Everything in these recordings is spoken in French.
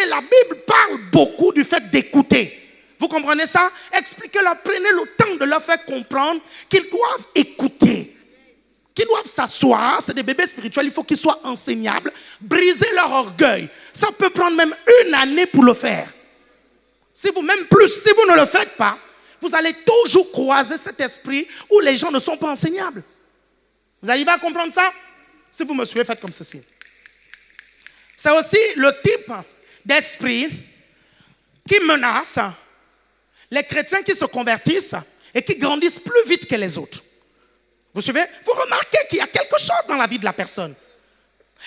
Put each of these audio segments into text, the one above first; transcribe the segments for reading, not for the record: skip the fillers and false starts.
la Bible parle beaucoup du fait d'écouter. Vous comprenez ça? Expliquez-leur, prenez le temps de leur faire comprendre qu'ils doivent écouter. Qu'ils doivent s'asseoir, c'est des bébés spirituels, il faut qu'ils soient enseignables, briser leur orgueil. Ça peut prendre même 1 année pour le faire. Si vous, même plus, si vous ne le faites pas, vous allez toujours croiser cet esprit où les gens ne sont pas enseignables. Vous arrivez à comprendre ça? Si vous me suivez, faites comme ceci. C'est aussi le type d'esprit qui menace les chrétiens qui se convertissent et qui grandissent plus vite que les autres. Vous suivez? Vous remarquez qu'il y a quelque chose dans la vie de la personne.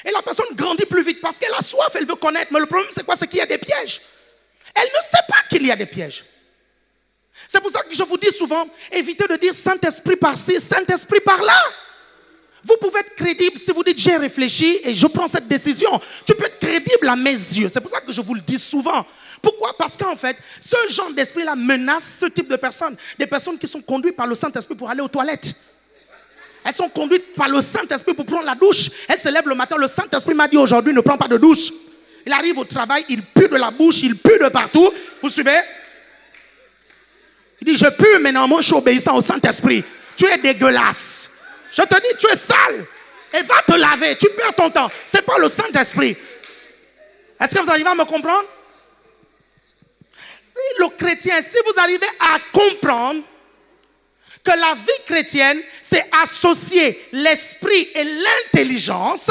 Et la personne grandit plus vite parce qu'elle a soif, elle veut connaître. Mais le problème, c'est quoi? C'est qu'il y a des pièges. Elle ne sait pas qu'il y a des pièges. C'est pour ça que je vous dis souvent, évitez de dire Saint-Esprit par-ci, Saint-Esprit par-là. Vous pouvez être crédible si vous dites j'ai réfléchi et je prends cette décision. Tu peux être crédible à mes yeux. C'est pour ça que je vous le dis souvent. Pourquoi? Parce qu'en fait, ce genre d'esprit-là menace ce type de personnes. Des personnes qui sont conduites par le Saint-Esprit pour aller aux toilettes. Elles sont conduites par le Saint-Esprit pour prendre la douche. Elles se lèvent le matin, le Saint-Esprit m'a dit aujourd'hui ne prends pas de douche. Il arrive au travail, il pue de la bouche, il pue de partout. Vous suivez? Il dit je pue mais néanmoins je suis obéissant au Saint-Esprit. Tu es dégueulasse. Je te dis, tu es sale. Et va te laver. Tu perds ton temps. Ce n'est pas le Saint-Esprit. Est-ce que vous arrivez à me comprendre? Le chrétien, si vous arrivez à comprendre que la vie chrétienne, c'est associer l'esprit et l'intelligence,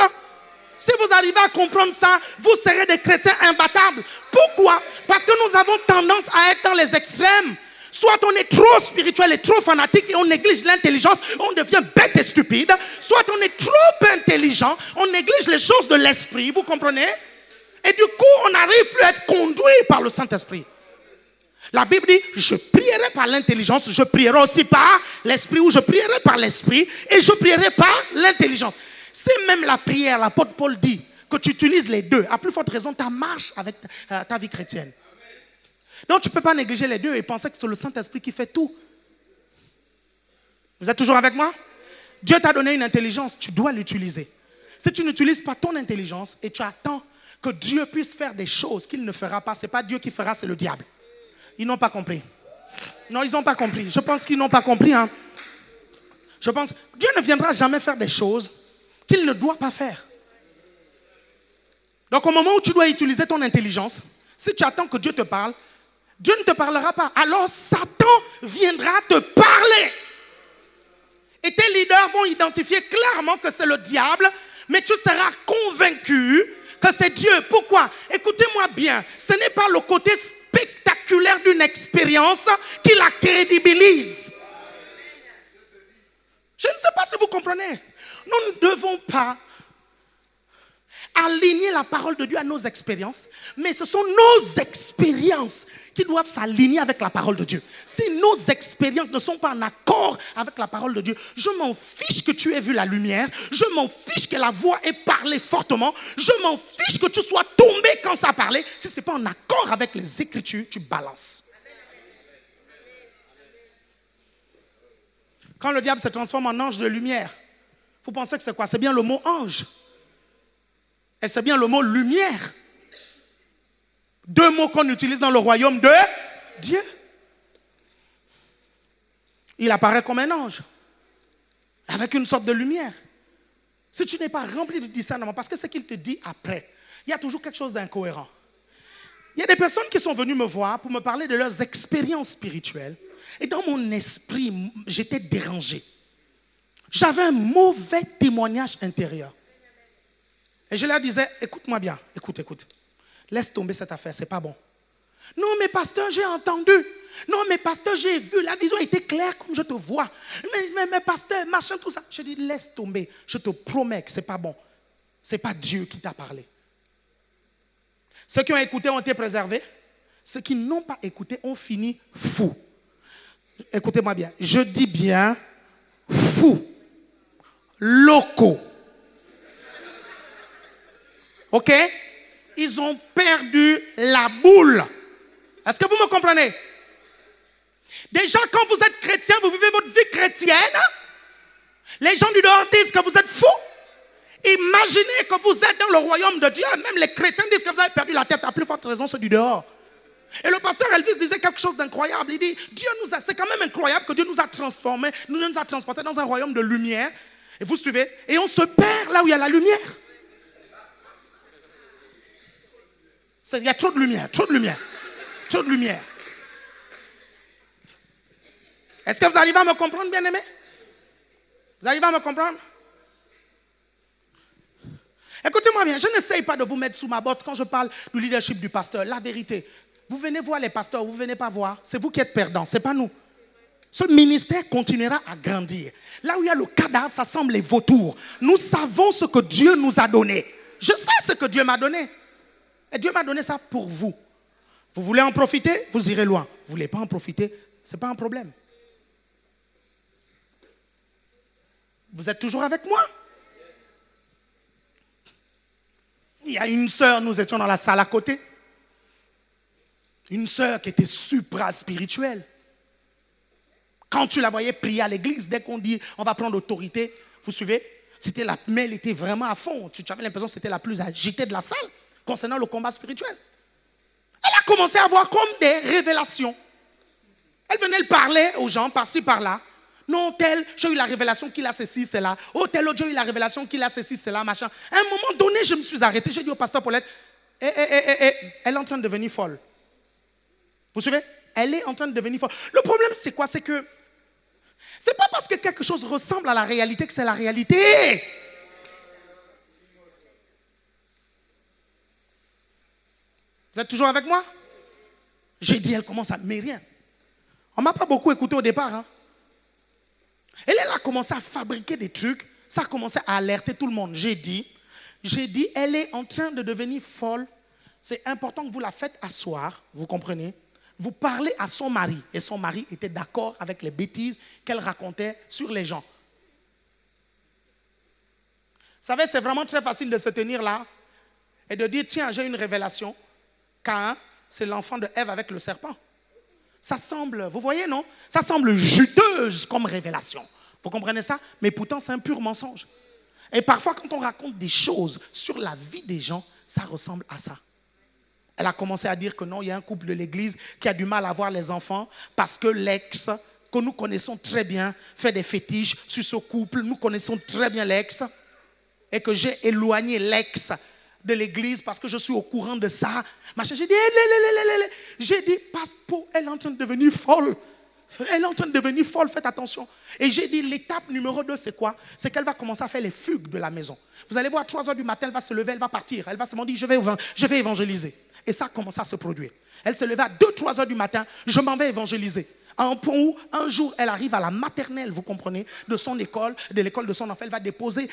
si vous arrivez à comprendre ça, vous serez des chrétiens imbattables. Pourquoi? Parce que nous avons tendance à être dans les extrêmes. Soit on est trop spirituel et trop fanatique et on néglige l'intelligence, on devient bête et stupide. Soit on est trop intelligent, on néglige les choses de l'esprit, vous comprenez? Et du coup, on n'arrive plus à être conduit par le Saint-Esprit. La Bible dit, je prierai par l'intelligence, je prierai aussi par l'esprit, ou je prierai par l'esprit et je prierai par l'intelligence. C'est même la prière, l'apôtre Paul dit que tu utilises les deux. À plus forte raison, ta marche avec ta vie chrétienne. Donc, tu ne peux pas négliger les deux et penser que c'est le Saint-Esprit qui fait tout. Vous êtes toujours avec moi? Dieu t'a donné une intelligence, tu dois l'utiliser. Si tu n'utilises pas ton intelligence et tu attends que Dieu puisse faire des choses qu'il ne fera pas, ce n'est pas Dieu qui fera, c'est le diable. Ils n'ont pas compris. Non, ils n'ont pas compris. Je pense qu'ils n'ont pas compris. Hein. Je pense que Dieu ne viendra jamais faire des choses qu'il ne doit pas faire. Donc, au moment où tu dois utiliser ton intelligence, si tu attends que Dieu te parle, Dieu ne te parlera pas. Alors Satan viendra te parler. Et tes leaders vont identifier clairement que c'est le diable, mais tu seras convaincu que c'est Dieu. Pourquoi? Écoutez-moi bien. Ce n'est pas le côté spectaculaire d'une expérience qui la crédibilise. Je ne sais pas si vous comprenez. Nous ne devons pas aligner la parole de Dieu à nos expériences, mais ce sont nos expériences qui doivent s'aligner avec la parole de Dieu. Si nos expériences ne sont pas en accord avec la parole de Dieu, je m'en fiche que tu aies vu la lumière, je m'en fiche que la voix ait parlé fortement, je m'en fiche que tu sois tombé quand ça parlait. Si ce n'est pas en accord avec les Écritures, tu balances. Quand le diable se transforme en ange de lumière, vous pensez que c'est quoi? C'est bien le mot ange. Et c'est bien le mot lumière. Deux mots qu'on utilise dans le royaume de Dieu. Il apparaît comme un ange, avec une sorte de lumière. Si tu n'es pas rempli de discernement, parce que ce qu'il te dit après, il y a toujours quelque chose d'incohérent. Il y a des personnes qui sont venues me voir pour me parler de leurs expériences spirituelles. Et dans mon esprit, j'étais dérangé. J'avais un mauvais témoignage intérieur. Et je leur disais, écoute-moi bien, écoute. Laisse tomber cette affaire, c'est pas bon. Non, mais pasteur, j'ai entendu. Non, mais pasteur, j'ai vu. La vision était claire comme je te vois. Mais pasteur, machin, tout ça. Je dis, laisse tomber. Je te promets que c'est pas bon. C'est pas Dieu qui t'a parlé. Ceux qui ont écouté ont été préservés. Ceux qui n'ont pas écouté ont fini fous. Écoutez-moi bien. Je dis bien fous. Locaux. Ok? Ils ont perdu la boule. Est-ce que vous me comprenez? Déjà, quand vous êtes chrétien, vous vivez votre vie chrétienne. Les gens du dehors disent que vous êtes fous. Imaginez que vous êtes dans le royaume de Dieu. Même les chrétiens disent que vous avez perdu la tête. À plus forte raison, ceux du dehors. Et le pasteur Elvis disait quelque chose d'incroyable. Il dit, c'est quand même incroyable que Dieu nous a transformés, nous a transportés dans un royaume de lumière. Et vous suivez? Et on se perd là où il y a la lumière. Il y a trop de lumière, trop de lumière, trop de lumière. Est-ce que vous arrivez à me comprendre, bien-aimés? Vous arrivez à me comprendre? Écoutez-moi bien, je n'essaye pas de vous mettre sous ma botte quand je parle du leadership du pasteur. La vérité, vous venez voir les pasteurs, vous ne venez pas voir. C'est vous qui êtes perdants, ce n'est pas nous. Ce ministère continuera à grandir. Là où il y a le cadavre, ça semble les vautours. Nous savons ce que Dieu nous a donné. Je sais ce que Dieu m'a donné. Et Dieu m'a donné ça pour vous. Vous voulez en profiter, vous irez loin. Vous ne voulez pas en profiter, ce n'est pas un problème. Vous êtes toujours avec moi? Il y a une sœur, nous étions dans la salle à côté. Une sœur qui était supra-spirituelle. Quand tu la voyais prier à l'église, dès qu'on dit on va prendre autorité, vous suivez? Mais elle était vraiment à fond. Tu avais l'impression que c'était la plus agitée de la salle concernant le combat spirituel. Elle a commencé à avoir comme des révélations. Elle venait parler aux gens par-ci, par-là. Non, tel, j'ai eu la révélation qu'il a ceci, cela. Oh, tel autre, j'ai eu la révélation qu'il a ceci, cela, machin. À un moment donné, je me suis arrêté. J'ai dit au pasteur Paulette, elle est en train de devenir folle. Vous suivez? Elle est en train de devenir folle. Le problème, c'est quoi? C'est que c'est pas parce que quelque chose ressemble à la réalité que c'est la réalité. Vous êtes toujours avec moi? J'ai dit, elle commence à... Mais rien. On ne m'a pas beaucoup écouté au départ. Hein. Elle a commencé à fabriquer des trucs. Ça a commencé à alerter tout le monde. J'ai dit, elle est en train de devenir folle. C'est important que vous la faites asseoir. Vous comprenez? Vous parlez à son mari. Et son mari était d'accord avec les bêtises qu'elle racontait sur les gens. Vous savez, c'est vraiment très facile de se tenir là et de dire, tiens, j'ai une révélation. Caïn, c'est l'enfant de Ève avec le serpent. Ça semble, vous voyez, non? Ça semble juteuse comme révélation. Vous comprenez ça? Mais pourtant, c'est un pur mensonge. Et parfois, quand on raconte des choses sur la vie des gens, ça ressemble à ça. Elle a commencé à dire que non, il y a un couple de l'église qui a du mal à avoir les enfants parce que l'ex, que nous connaissons très bien, fait des fétiches sur ce couple. Nous connaissons très bien l'ex. Et que j'ai éloigné l'ex de l'église parce que je suis au courant de ça. J'ai dit, Pasteur, elle est en train de devenir folle. Elle est en train de devenir folle, faites attention. Et j'ai dit, l'étape numéro 2, c'est quoi? C'est qu'elle va commencer à faire les fugues de la maison. Vous allez voir, à 3 heures du matin, elle va se lever, elle va partir. Elle va se dire, je vais évangéliser. Et ça commence à se produire. Elle se levait à 2-3 heures du matin, je m'en vais évangéliser. À un point où, un jour, elle arrive à la maternelle, vous comprenez, de son école, de l'école de son enfant. Elle va déposer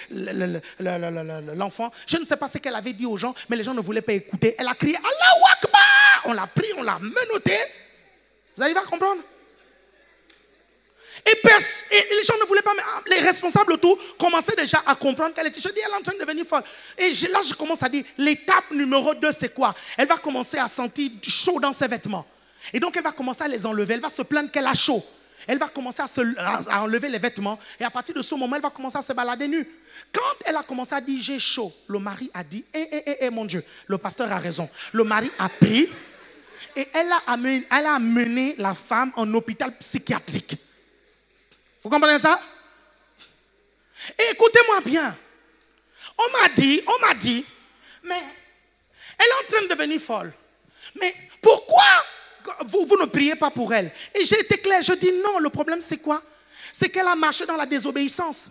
l'enfant. Je ne sais pas ce qu'elle avait dit aux gens, mais les gens ne voulaient pas écouter. Elle a crié, Allahu Akbar! On l'a pris, on l'a menotté. Vous arrivez à comprendre? Et les gens ne voulaient pas, mais les responsables autour commençaient déjà à comprendre qu'elle était. Je dis, elle est en train de devenir folle. Et là, je commence à dire, l'étape numéro 2, c'est quoi? Elle va commencer à sentir chaud dans ses vêtements. Et donc, elle va commencer à les enlever. Elle va se plaindre qu'elle a chaud. Elle va commencer à enlever les vêtements. Et à partir de ce moment, elle va commencer à se balader nue. Quand elle a commencé à dire, j'ai chaud, le mari a dit, mon Dieu, le pasteur a raison. Le mari a pris et elle a amené la femme en hôpital psychiatrique. Vous comprenez ça? Et écoutez-moi bien. On m'a dit, mais elle est en train de devenir folle. Mais pourquoi vous ne priez pas pour elle? Et j'ai été clair, je dis non, le problème c'est quoi? C'est qu'elle a marché dans la désobéissance.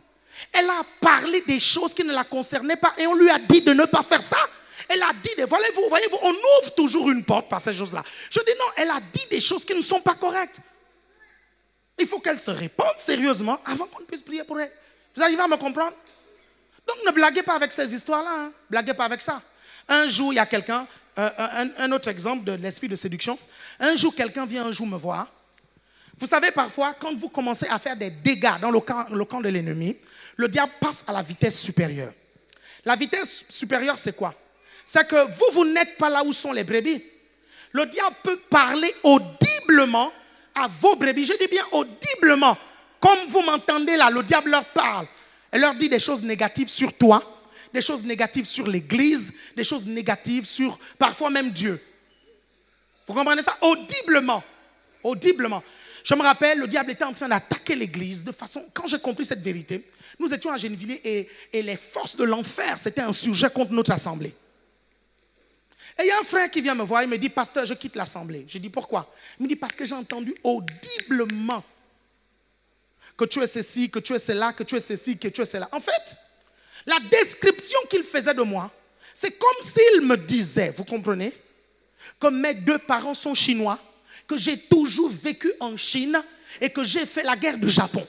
Elle a parlé des choses qui ne la concernaient pas et on lui a dit de ne pas faire ça. Elle a dit, voyez-vous, on ouvre toujours une porte par ces choses-là. Je dis non, elle a dit des choses qui ne sont pas correctes. Il faut qu'elle se répande sérieusement avant qu'on puisse prier pour elle. Vous arrivez à me comprendre? Donc ne blaguez pas avec ces histoires-là. Hein. Blaguez pas avec ça. Un jour, il y a quelqu'un, un autre exemple de l'esprit de séduction. Un jour, quelqu'un vient un jour me voir. Vous savez, parfois, quand vous commencez à faire des dégâts dans le camp de l'ennemi, le diable passe à la vitesse supérieure. La vitesse supérieure, c'est quoi? C'est que vous n'êtes pas là où sont les brebis. Le diable peut parler audiblement à vos brebis. Je dis bien audiblement. Comme vous m'entendez là, le diable leur parle. Elle leur dit des choses négatives sur toi. des choses négatives sur l'Église, des choses négatives sur parfois même Dieu. Vous comprenez ça? Audiblement. Audiblement. Je me rappelle, le diable était en train d'attaquer l'Église de façon... Quand j'ai compris cette vérité, nous étions à Gennevilliers et les forces de l'enfer s'étaient insurgées contre notre assemblée. Et il y a un frère qui vient me voir, il me dit, pasteur, je quitte l'assemblée. Je dis, pourquoi? Il me dit, parce que j'ai entendu audiblement que tu es ceci, que tu es cela, que tu es ceci, que tu es cela. En fait, la description qu'il faisait de moi, c'est comme s'il me disait, vous comprenez, que mes deux parents sont chinois, que j'ai toujours vécu en Chine et que j'ai fait la guerre du Japon.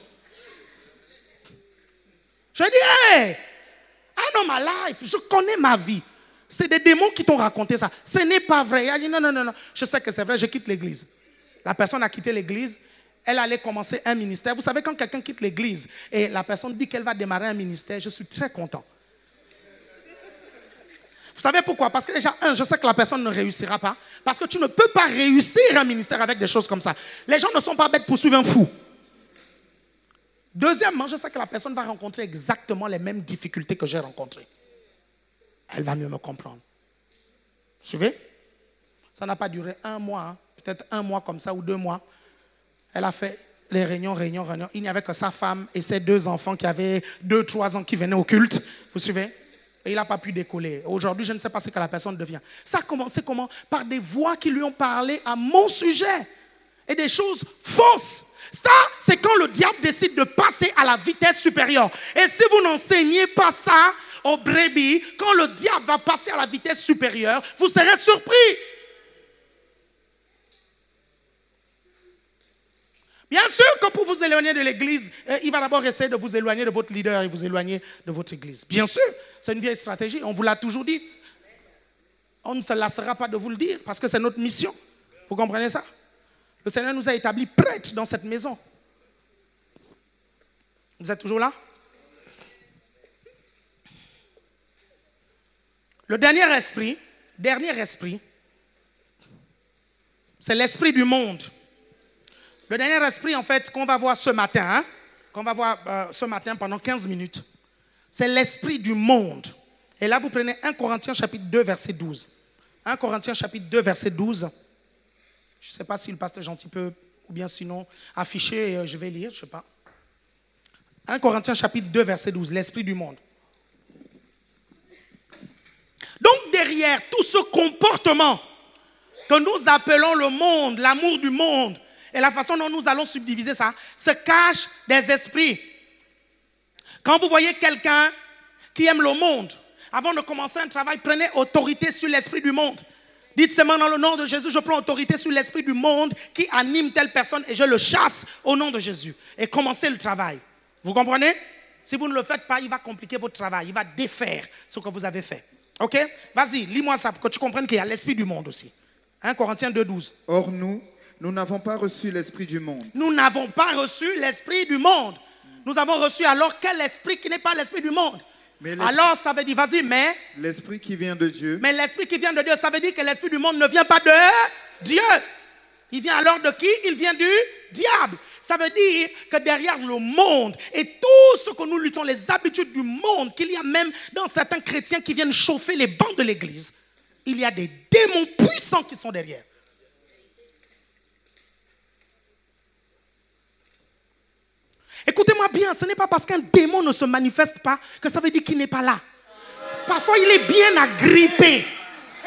Je dis, hey, I know my life, je connais ma vie. C'est des démons qui t'ont raconté ça. Ce n'est pas vrai. Il a dit, non, non, non, non. Je sais que c'est vrai, je quitte l'église. La personne a quitté l'église, elle allait commencer un ministère. Vous savez, quand quelqu'un quitte l'église et la personne dit qu'elle va démarrer un ministère, je suis très content. Vous savez pourquoi? Parce que déjà, je sais que la personne ne réussira pas. Parce que tu ne peux pas réussir un ministère avec des choses comme ça. Les gens ne sont pas bêtes pour suivre un fou. Deuxièmement, je sais que la personne va rencontrer exactement les mêmes difficultés que j'ai rencontrées. Elle va mieux me comprendre. Vous suivez? Ça n'a pas duré un mois, hein. Peut-être un mois comme ça ou 2 mois. Elle a fait les réunions. Il n'y avait que sa femme et ses 2 enfants qui avaient 2-3 ans qui venaient au culte. Vous suivez? Et il n'a pas pu décoller. Aujourd'hui, je ne sais pas ce que la personne devient. Ça a commencé comment? Par des voix qui lui ont parlé à mon sujet. Et des choses fausses. Ça, c'est quand le diable décide de passer à la vitesse supérieure. Et si vous n'enseignez pas ça aux brebis, quand le diable va passer à la vitesse supérieure, vous serez surpris. Bien sûr que pour vous éloigner de l'église, il va d'abord essayer de vous éloigner de votre leader et vous éloigner de votre église. Bien sûr, c'est une vieille stratégie, on vous l'a toujours dit. On ne se lassera pas de vous le dire parce que c'est notre mission. Vous comprenez ça? Le Seigneur nous a établis prêtres dans cette maison. Vous êtes toujours là? Le dernier esprit, c'est l'esprit du monde. Le dernier esprit, en fait, qu'on va voir ce matin, pendant 15 minutes, c'est l'esprit du monde. Et là, vous prenez 1 Corinthiens chapitre 2, verset 12. 1 Corinthiens chapitre 2, verset 12. Je ne sais pas si le pasteur Gentil peut, ou bien sinon, afficher, je vais lire, je ne sais pas. 1 Corinthiens chapitre 2, verset 12, l'esprit du monde. Donc, derrière tout ce comportement que nous appelons le monde, l'amour du monde, et la façon dont nous allons subdiviser ça, se cachent des esprits. Quand vous voyez quelqu'un qui aime le monde, avant de commencer un travail, prenez autorité sur l'esprit du monde. Dites seulement dans le nom de Jésus, je prends autorité sur l'esprit du monde qui anime telle personne et je le chasse au nom de Jésus. Et commencez le travail. Vous comprenez? Si vous ne le faites pas, il va compliquer votre travail. Il va défaire ce que vous avez fait. Ok? Vas-y, lis-moi ça pour que tu comprennes qu'il y a l'esprit du monde aussi. 1 Corinthiens 2, 12. Or nous n'avons pas reçu l'esprit du monde. Nous n'avons pas reçu l'esprit du monde. Nous avons reçu alors quel esprit qui n'est pas l'esprit du monde? Alors ça veut dire, vas-y, mais... L'esprit qui vient de Dieu. Mais l'esprit qui vient de Dieu, ça veut dire que l'esprit du monde ne vient pas de Dieu. Il vient alors de qui? Il vient du diable. Ça veut dire que derrière le monde et tout ce que nous luttons, les habitudes du monde, qu'il y a même dans certains chrétiens qui viennent chauffer les bancs de l'église, il y a des démons puissants qui sont derrière. Écoutez-moi bien, ce n'est pas parce qu'un démon ne se manifeste pas que ça veut dire qu'il n'est pas là. Parfois, il est bien agrippé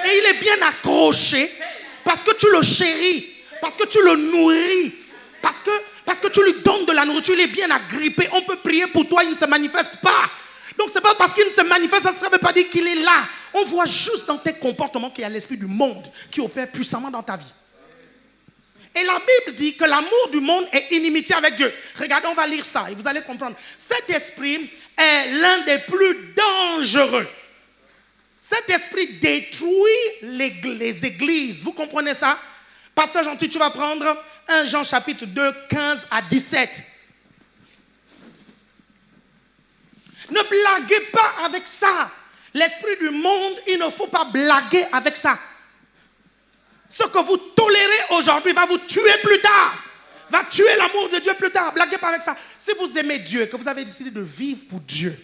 et il est bien accroché parce que tu le chéris, parce que tu le nourris, parce que tu lui donnes de la nourriture, il est bien agrippé. On peut prier pour toi, il ne se manifeste pas. Donc, ce n'est pas parce qu'il ne se manifeste, ça ne veut pas dire qu'il est là. On voit juste dans tes comportements qu'il y a l'esprit du monde qui opère puissamment dans ta vie. Et la Bible dit que l'amour du monde est inimitié avec Dieu. Regardez, on va lire ça et vous allez comprendre. Cet esprit est l'un des plus dangereux. Cet esprit détruit les églises. Vous comprenez ça? Pasteur Gentil, tu vas prendre 1 Jean chapitre 2, 15 à 17. Ne blaguez pas avec ça. L'esprit du monde, il ne faut pas blaguer avec ça. Ce que vous tolérez aujourd'hui va vous tuer plus tard. Va tuer l'amour de Dieu plus tard. Blaguez pas avec ça. Si vous aimez Dieu, que vous avez décidé de vivre pour Dieu,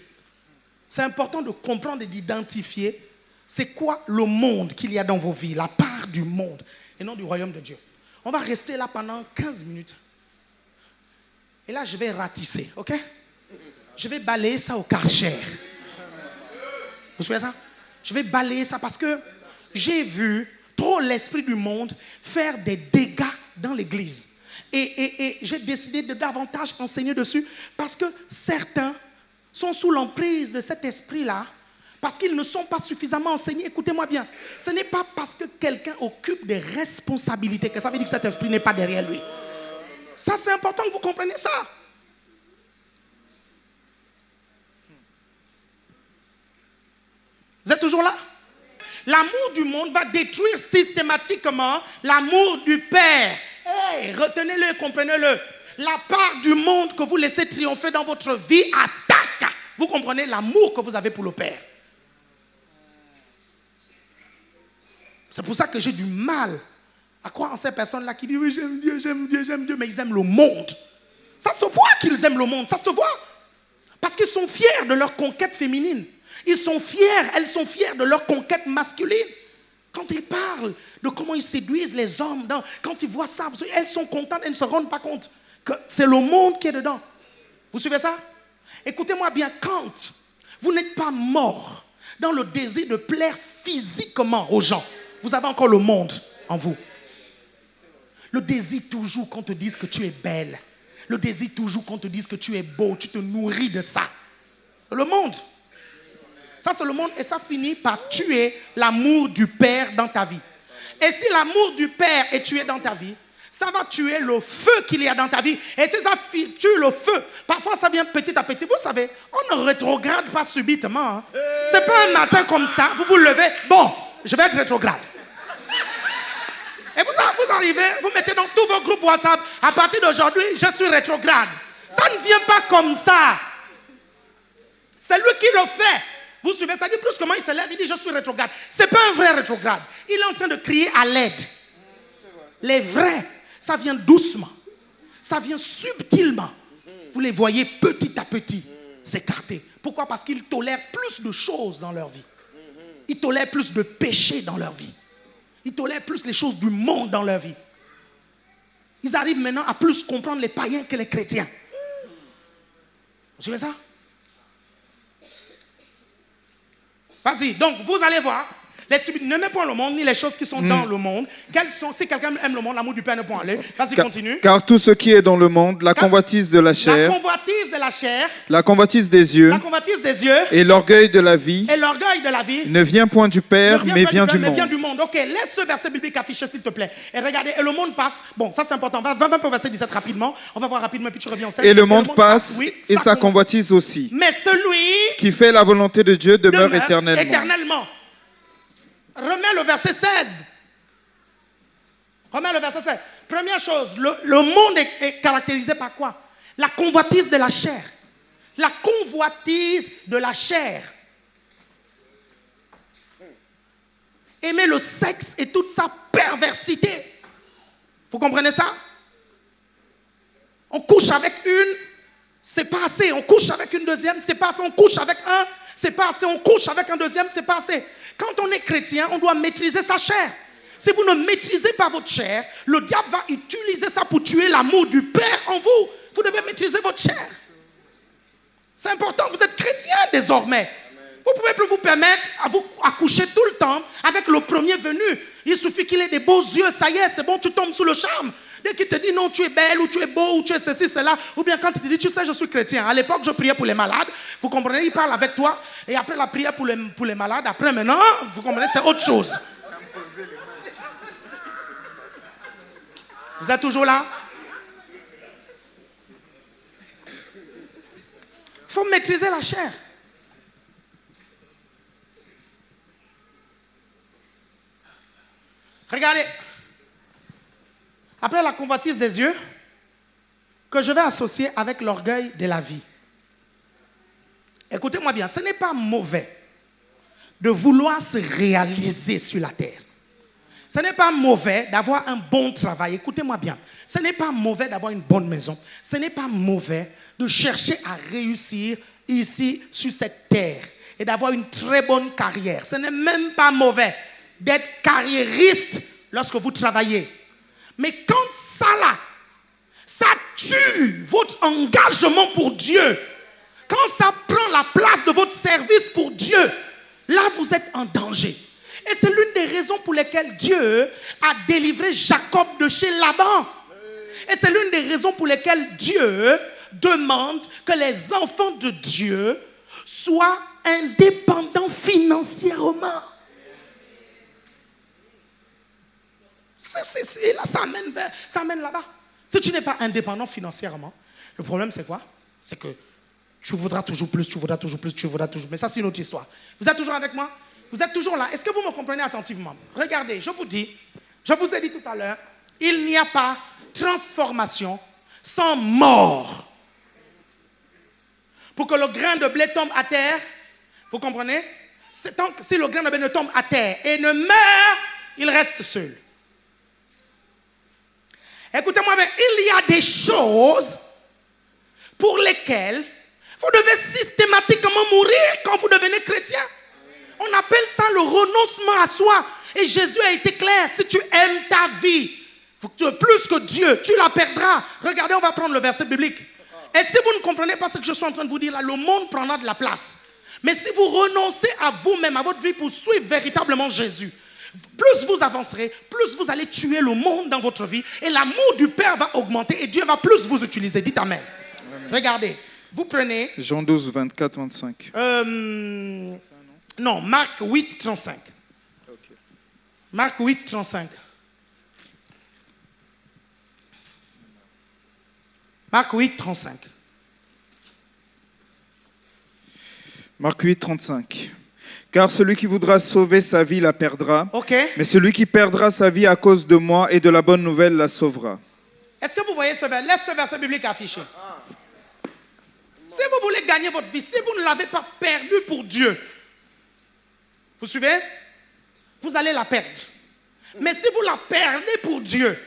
c'est important de comprendre et d'identifier c'est quoi le monde qu'il y a dans vos vies, la part du monde et non du royaume de Dieu. On va rester là pendant 15 minutes. Et là, je vais ratisser, ok? Je vais balayer ça au Karcher. Vous savez ça? Je vais balayer ça parce que j'ai vu trop l'esprit du monde faire des dégâts dans l'église. Et j'ai décidé de davantage enseigner dessus parce que certains sont sous l'emprise de cet esprit-là parce qu'ils ne sont pas suffisamment enseignés. Écoutez-moi bien, ce n'est pas parce que quelqu'un occupe des responsabilités que ça veut dire que cet esprit n'est pas derrière lui. Ça, c'est important que vous compreniez ça. Vous êtes toujours là? L'amour du monde va détruire systématiquement l'amour du Père. Hey, retenez-le, comprenez-le. La part du monde que vous laissez triompher dans votre vie attaque. Vous comprenez l'amour que vous avez pour le Père. C'est pour ça que j'ai du mal à croire en ces personnes-là qui disent oui, j'aime Dieu, j'aime Dieu, j'aime Dieu, mais ils aiment le monde. Ça se voit qu'ils aiment le monde, ça se voit. Parce qu'ils sont fiers de leur conquête féminine. Ils sont fiers, elles sont fières de leur conquête masculine. Quand ils parlent de comment ils séduisent les hommes, quand ils voient ça, elles sont contentes, elles ne se rendent pas compte que c'est le monde qui est dedans. Vous suivez ça? Écoutez-moi bien, quand vous n'êtes pas mort dans le désir de plaire physiquement aux gens, vous avez encore le monde en vous. Le désir toujours qu'on te dise que tu es belle. Le désir toujours qu'on te dise que tu es beau, tu te nourris de ça. C'est le monde. Ça, c'est le monde et ça finit par tuer l'amour du Père dans ta vie. Et si l'amour du Père est tué dans ta vie, ça va tuer le feu qu'il y a dans ta vie. Et si ça tue le feu, parfois ça vient petit à petit. Vous savez, on ne rétrograde pas subitement. Hein. C'est pas un matin comme ça, vous vous levez, bon, je vais être rétrograde. Et vous arrivez, vous mettez dans tous vos groupes WhatsApp, à partir d'aujourd'hui, je suis rétrograde. Ça ne vient pas comme ça. C'est lui qui le fait. Vous suivez, ça dit plus comment il se lève, il dit je suis rétrograde. Ce n'est pas un vrai rétrograde. Il est en train de crier à l'aide. Les vrais, ça vient doucement. Ça vient subtilement. Vous les voyez petit à petit s'écarter. Pourquoi? Parce qu'ils tolèrent plus de choses dans leur vie. Ils tolèrent plus de péchés dans leur vie. Ils tolèrent plus les choses du monde dans leur vie. Ils arrivent maintenant à plus comprendre les païens que les chrétiens. Vous suivez ça? Vas-y, donc vous allez voir, n'aimez point le monde, ni les choses qui sont dans le monde. Quelles sont, si quelqu'un aime le monde, l'amour du Père ne peut en aller. Vas-y, continue. Car tout ce qui est dans le monde, la convoitise de la chair, la convoitise des yeux, et l'orgueil de la vie, ne vient point du Père, mais vient du monde. Ok, laisse ce verset biblique affiché, s'il te plaît. Et regardez, et le monde passe. Bon, ça c'est important. Va pour verset 17 rapidement. On va voir rapidement, puis tu reviens au 16. Et le monde passe, oui, et sa convoitise aussi. Mais celui qui fait la volonté de Dieu demeure éternellement. Remets le verset 16. Remets le verset 16. Première chose, le monde est caractérisé par quoi? La convoitise de la chair. La convoitise de la chair. Aimer le sexe et toute sa perversité. Vous comprenez ça? On couche avec une, c'est pas assez. On couche avec une deuxième, c'est pas assez. On couche avec un, c'est pas assez. On couche avec un deuxième, c'est pas assez. Quand on est chrétien, on doit maîtriser sa chair. Si vous ne maîtrisez pas votre chair, le diable va utiliser ça pour tuer l'amour du Père en vous. Vous devez maîtriser votre chair. C'est important, vous êtes chrétien désormais. Vous ne pouvez plus vous permettre à coucher tout le temps avec le premier venu. Il suffit qu'il ait des beaux yeux, ça y est, c'est bon, tu tombes sous le charme. Dès qu'il te dit non, tu es belle, ou tu es beau, ou tu es ceci, cela, ou bien quand il te dit, tu sais, je suis chrétien. À l'époque, je priais pour les malades. Vous comprenez, il parle avec toi. Et après la prière pour les malades, après maintenant, vous comprenez, c'est autre chose. Vous êtes toujours là? Il faut maîtriser la chair. Regardez. Après la convoitise des yeux, que je vais associer avec l'orgueil de la vie. Écoutez-moi bien, ce n'est pas mauvais de vouloir se réaliser sur la terre. Ce n'est pas mauvais d'avoir un bon travail. Écoutez-moi bien. Ce n'est pas mauvais d'avoir une bonne maison. Ce n'est pas mauvais de chercher à réussir ici sur cette terre. et d'avoir une très bonne carrière. Ce n'est même pas mauvais d'être carriériste lorsque vous travaillez. Mais quand ça là, ça tue votre engagement pour Dieu, quand ça prend la place de votre service pour Dieu, là vous êtes en danger. Et c'est l'une des raisons pour lesquelles Dieu a délivré Jacob de chez Laban. Et c'est l'une des raisons pour lesquelles Dieu demande que les enfants de Dieu soient indépendants financièrement. Et là, ça amène là-bas. Si tu n'es pas indépendant financièrement, le problème c'est quoi? C'est que tu voudras toujours plus, tu voudras toujours plus, tu voudras toujours plus. Mais ça, c'est une autre histoire. Vous êtes toujours avec moi? Vous êtes toujours là? Est-ce que vous me comprenez attentivement? Regardez, je vous ai dit tout à l'heure, il n'y a pas transformation sans mort. Pour que le grain de blé tombe à terre, vous comprenez? Si le grain de blé ne tombe à terre et ne meurt, il reste seul. Écoutez-moi bien, il y a des choses pour lesquelles vous devez systématiquement mourir quand vous devenez chrétien. On appelle ça le renoncement à soi. Et Jésus a été clair, si tu aimes ta vie, plus que Dieu, tu la perdras. Regardez, on va prendre le verset biblique. Et si vous ne comprenez pas ce que je suis en train de vous dire là, le monde prendra de la place. Mais si vous renoncez à vous-même, à votre vie pour suivre véritablement Jésus, plus vous avancerez, plus vous allez tuer le monde dans votre vie et l'amour du Père va augmenter et Dieu va plus vous utiliser. Dites Amen. Amen. Regardez, vous prenez... Jean 12, 24, 25. Non, Marc 8, 35. Okay. Marc 8, 35. Marc 8, 35. Marc 8, 35. Car celui qui voudra sauver sa vie la perdra, mais celui qui perdra sa vie à cause de moi et de la bonne nouvelle la sauvera. Est-ce que vous voyez ce verset? Laisse ce verset biblique affiché. Si vous voulez gagner votre vie, si vous ne l'avez pas perdue pour Dieu, vous suivez? Vous allez la perdre. Mais si vous la perdez pour Dieu,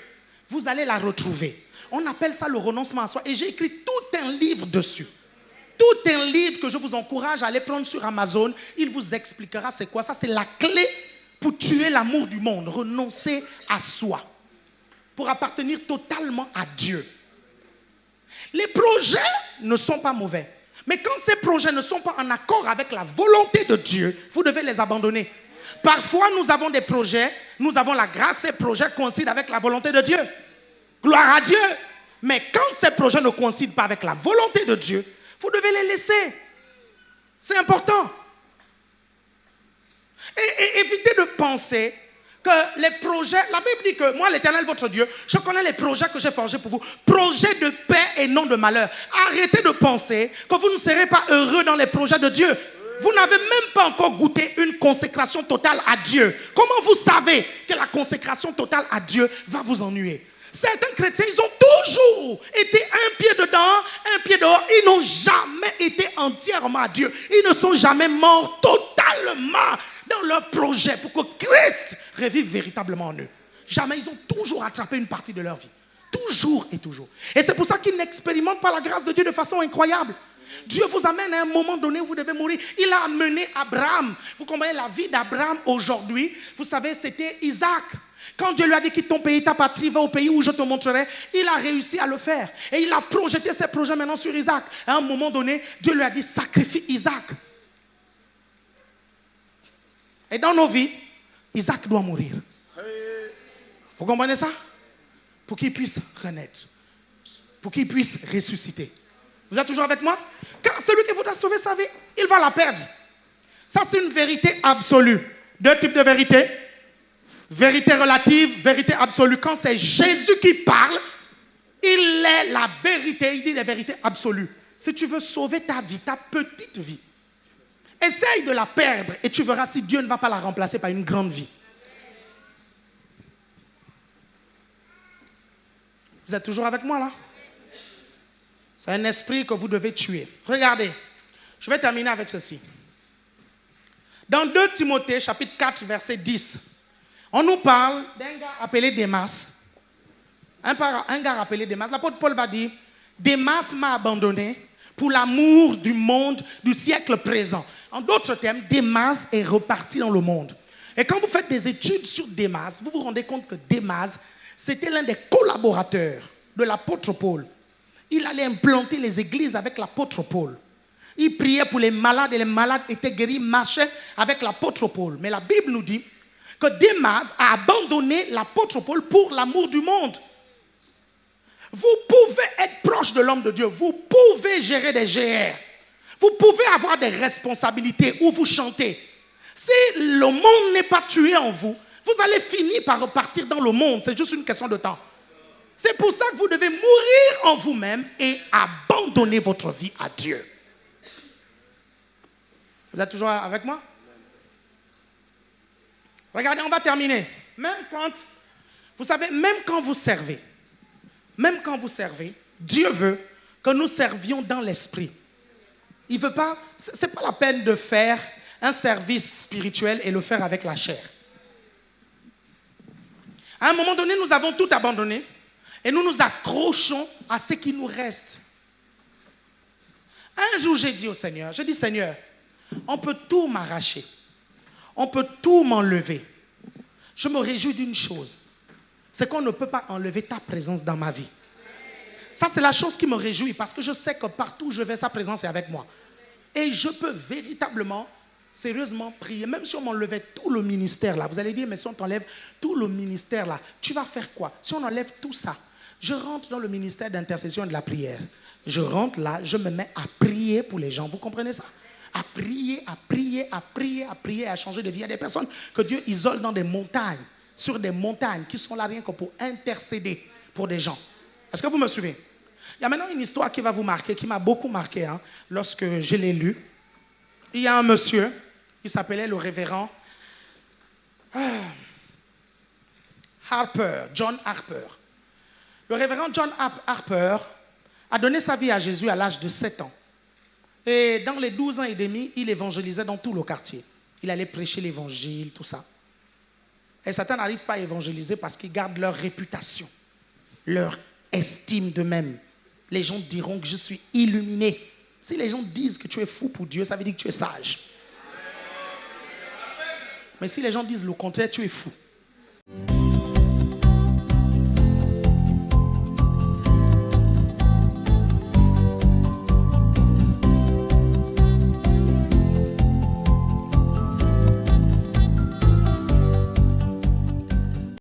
vous allez la retrouver. On appelle ça le renoncement à soi. Et j'ai écrit tout un livre dessus. Tout un livre que je vous encourage à aller prendre sur Amazon. Il vous expliquera c'est quoi. Ça, c'est la clé pour tuer l'amour du monde. Renoncer à soi. Pour appartenir totalement à Dieu. Les projets ne sont pas mauvais. Mais quand ces projets ne sont pas en accord avec la volonté de Dieu, vous devez les abandonner. Parfois, nous avons des projets, nous avons la grâce, ces projets coïncident avec la volonté de Dieu. Gloire à Dieu. Mais quand ces projets ne coïncident pas avec la volonté de Dieu, vous devez les laisser. C'est important. Et évitez de penser que les projets, la Bible dit que moi, l'Éternel, votre Dieu, je connais les projets que j'ai forgés pour vous. Projets de paix et non de malheur. Arrêtez de penser que vous ne serez pas heureux dans les projets de Dieu. Vous n'avez même pas encore goûté une consécration totale à Dieu. Comment vous savez que la consécration totale à Dieu va vous ennuyer? Certains chrétiens, ils ont toujours été un pied dedans, un pied dehors. Ils n'ont jamais été entièrement à Dieu. Ils ne sont jamais morts totalement dans leur projet pour que Christ revive véritablement en eux. Jamais, ils ont toujours attrapé une partie de leur vie. Toujours et toujours. Et c'est pour ça qu'ils n'expérimentent pas la grâce de Dieu de façon incroyable. Dieu vous amène à un moment donné où vous devez mourir. Il a amené Abraham. Vous comprenez la vie d'Abraham aujourd'hui? Vous savez, c'était Isaac. Quand Dieu lui a dit quitte ton pays, ta patrie, va au pays où je te montrerai, il a réussi à le faire. Et il a projeté ses projets maintenant sur Isaac. À un moment donné, Dieu lui a dit sacrifie Isaac. Et dans nos vies, Isaac doit mourir. Vous comprenez ça? Pour qu'il puisse renaître. Pour qu'il puisse ressusciter. Vous êtes toujours avec moi? Car celui qui voudra sauver sa vie, il va la perdre. Ça, c'est une vérité absolue. Deux types de vérités. Vérité relative, vérité absolue. Quand c'est Jésus qui parle, il est la vérité. Il dit les vérités absolues. Si tu veux sauver ta vie, ta petite vie, essaye de la perdre et tu verras si Dieu ne va pas la remplacer par une grande vie. Vous êtes toujours avec moi là? C'est un esprit que vous devez tuer. Regardez, je vais terminer avec ceci. Dans 2 Timothée, chapitre 4, verset 10, on nous parle d'un gars appelé Démas. Un gars appelé Démas. L'apôtre Paul va dire, Démas m'a abandonné pour l'amour du monde du siècle présent. En d'autres termes, Démas est reparti dans le monde. Et quand vous faites des études sur Démas, vous vous rendez compte que Démas, c'était l'un des collaborateurs de l'apôtre Paul. Il allait implanter les églises avec l'apôtre Paul. Il priait pour les malades et les malades étaient guéris, marchaient avec l'apôtre Paul. Mais la Bible nous dit que Démas a abandonné l'apôtre Paul pour l'amour du monde. Vous pouvez être proche de l'homme de Dieu. Vous pouvez gérer des GR. Vous pouvez avoir des responsabilités où vous chantez. Si le monde n'est pas tué en vous, vous allez finir par repartir dans le monde. C'est juste une question de temps. C'est pour ça que vous devez mourir en vous-même et abandonner votre vie à Dieu. Vous êtes toujours avec moi? Regardez, on va terminer. Vous savez, même quand vous servez, Dieu veut que nous servions dans l'esprit. Il veut pas, c'est pas la peine de faire un service spirituel et le faire avec la chair. À un moment donné, nous avons tout abandonné et nous nous accrochons à ce qui nous reste. Un jour, j'ai dit au Seigneur, Seigneur, on peut tout m'arracher, on peut tout m'enlever. Je me réjouis d'une chose, c'est qu'on ne peut pas enlever ta présence dans ma vie. Ça, c'est la chose qui me réjouit parce que je sais que partout où je vais, sa présence est avec moi. Et je peux véritablement, sérieusement prier, même si on m'enlevait tout le ministère là. Vous allez dire, mais si on t'enlève tout le ministère là, tu vas faire quoi? Si on enlève tout ça, je rentre dans le ministère d'intercession et de la prière. Je rentre là, je me mets à prier pour les gens. Vous comprenez ça? À prier, à prier, à prier, à prier, à changer de vie. Il y a des personnes que Dieu isole dans des montagnes, sur des montagnes, qui sont là rien que pour intercéder pour des gens. Est-ce que vous me suivez? Il y a maintenant une histoire qui va vous marquer, qui m'a beaucoup marqué lorsque je l'ai lu. Il y a un monsieur, il s'appelait le révérend Harper, John Harper. Le révérend John Harper a donné sa vie à Jésus à l'âge de 7 ans. Et dans les 12 ans et demi, il évangélisait dans tout le quartier. Il allait prêcher l'évangile, tout ça. Et Satan n'arrive pas à évangéliser parce qu'ils gardent leur réputation, leur estime d'eux-mêmes. Les gens diront que je suis illuminé. Si les gens disent que tu es fou pour Dieu, ça veut dire que tu es sage. Mais si les gens disent le contraire, tu es fou.